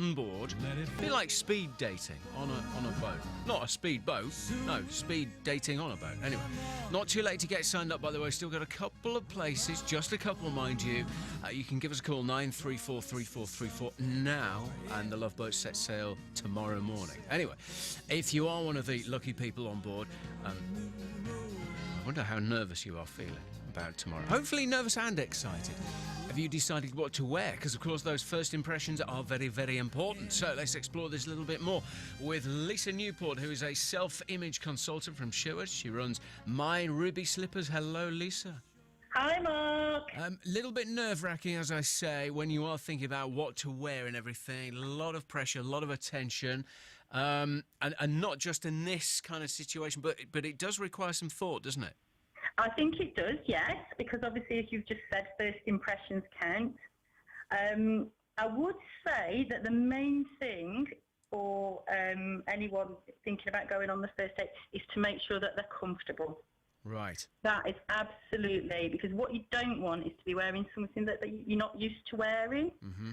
on board. A bit like speed dating on a boat. Not a speed boat, no, speed dating on a boat. Anyway, not too late to get signed up, by the way. Still got a couple of places, just a couple, mind you. You can give us a call, 9343434 now, and the Love Boat sets sail tomorrow morning. Anyway, if you are one of the lucky people on board, I wonder how nervous you are feeling about tomorrow. Hopefully nervous and excited. Have you decided what to wear? Because, of course, those first impressions are very, very important. So let's explore this a little bit more with Lisa Newport, who is a self-image consultant from Sherwood. She runs My Ruby Slippers. Hello, Lisa. Hi, Mark. Little bit nerve-wracking, as I say, when you are thinking about what to wear and everything. A lot of pressure, a lot of attention. And not just in this kind of situation, but it does require some thought, doesn't it? I think it does, yes, because obviously, as you've just said, first impressions count. I would say that the main thing for anyone thinking about going on the first date is to make sure that they're comfortable. Right. That is absolutely, because what you don't want is to be wearing something that you're not used to wearing. Mm-hmm.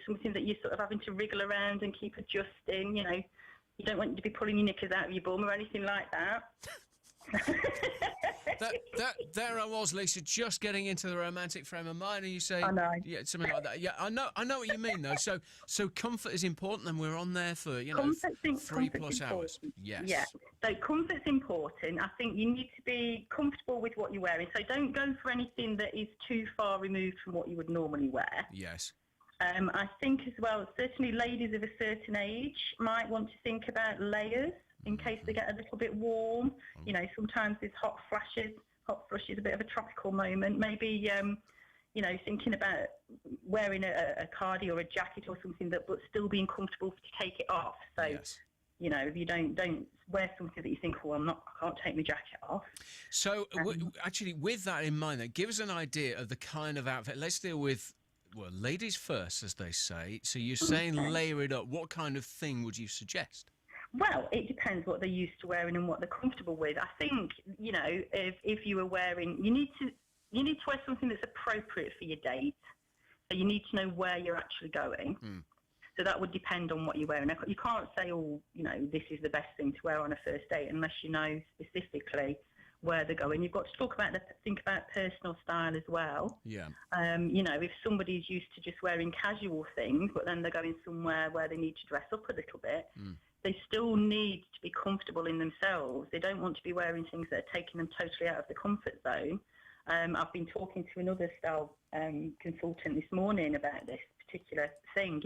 Something that you're sort of having to wriggle around and keep adjusting. You don't want to be pulling your knickers out of your bum or anything like that. There I was, Lisa, just getting into the romantic frame of mind, and you say, I know. Yeah, something like that. Yeah, I know what you mean, though. So comfort is important, and we're on there for 3+ hours. Yes. Yeah. So comfort's important. I think you need to be comfortable with what you're wearing. So don't go for anything that is too far removed from what you would normally wear. Yes. I think as well, certainly ladies of a certain age might want to think about layers in case they get a little bit warm. Sometimes there's hot flushes, a bit of a tropical moment. Maybe, thinking about wearing a cardi or a jacket or something but still being comfortable to take it off. So, yes. If you don't wear something that you think, I can't take my jacket off. So, actually, with that in mind, then, give us an idea of the kind of outfit. Let's deal with, ladies first, as they say. So you're saying layer it up. What kind of thing would you suggest? Well, it depends what they're used to wearing and what they're comfortable with. I think, if you were wearing, you need to wear something that's appropriate for your date. So you need to know where you're actually going. Mm. So that would depend on what you're wearing. You can't say, this is the best thing to wear on a first date unless you know specifically where they're going. You've got to think about personal style as well. Yeah. If somebody's used to just wearing casual things, but then they're going somewhere where they need to dress up a little bit, they still need to be comfortable in themselves. They don't want to be wearing things that are taking them totally out of the comfort zone. I've been talking to another style consultant this morning about this particular thing.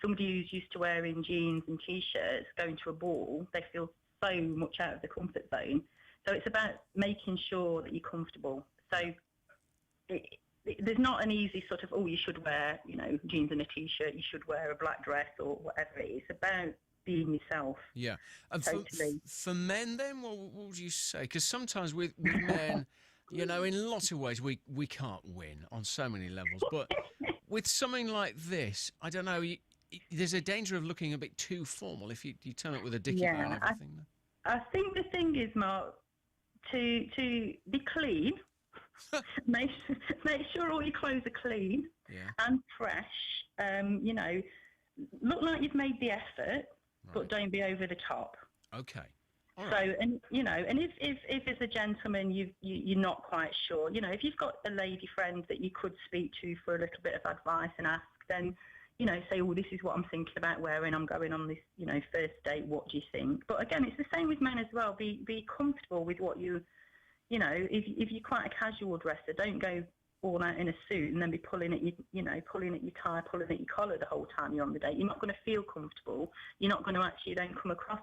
Somebody who's used to wearing jeans and T-shirts, going to a ball, they feel so much out of the comfort zone. So it's about making sure that you're comfortable. So there's not an easy sort of, you should wear, jeans and a T-shirt, you should wear a black dress or whatever it is. It's about being yourself. Yeah. And totally. For men then, what would you say? Because sometimes with men, in lots of ways we can't win on so many levels. But with something like this, I don't know, there's a danger of looking a bit too formal if you turn up with a dickie bow and everything. I think the thing is, Mark, to be clean, make sure all your clothes are clean and fresh. Look like you've made the effort, but don't be over the top. Okay. All right. So, and if as a gentleman you're not quite sure, if you've got a lady friend that you could speak to for a little bit of advice and ask, then say, this is what I'm thinking about wearing. I'm going on this, first date. What do you think? But again, it's the same with men as well. Be comfortable with what if you're quite a casual dresser, don't go all out in a suit and then be pulling at your tie, pulling at your collar the whole time you're on the date. You're not going to feel comfortable. You're not going to actually then come across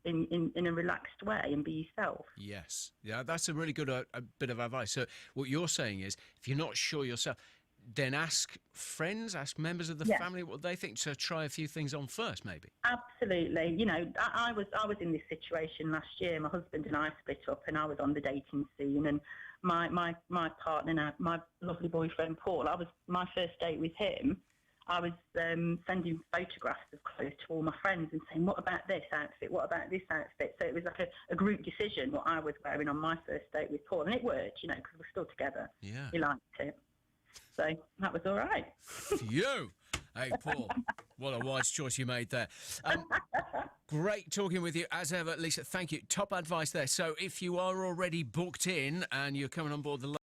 in a relaxed way and be yourself. Yes. Yeah, that's a really good a bit of advice. So what you're saying is, if you're not sure yourself, then ask friends, ask members of the family what they think. So try a few things on first, maybe. Absolutely. I was in this situation last year. My husband and I split up, and I was on the dating scene. And my partner, my lovely boyfriend Paul, my first date with him. I was sending photographs of clothes to all my friends and saying, what about this outfit? What about this outfit? So it was like a group decision what I was wearing on my first date with Paul. And it worked, because we're still together. Yeah. He liked it. So that was all right. Phew. Hey, Paul, what a wise choice you made there. Great talking with you as ever, Lisa. Thank you. Top advice there. So if you are already booked in and you're coming on board the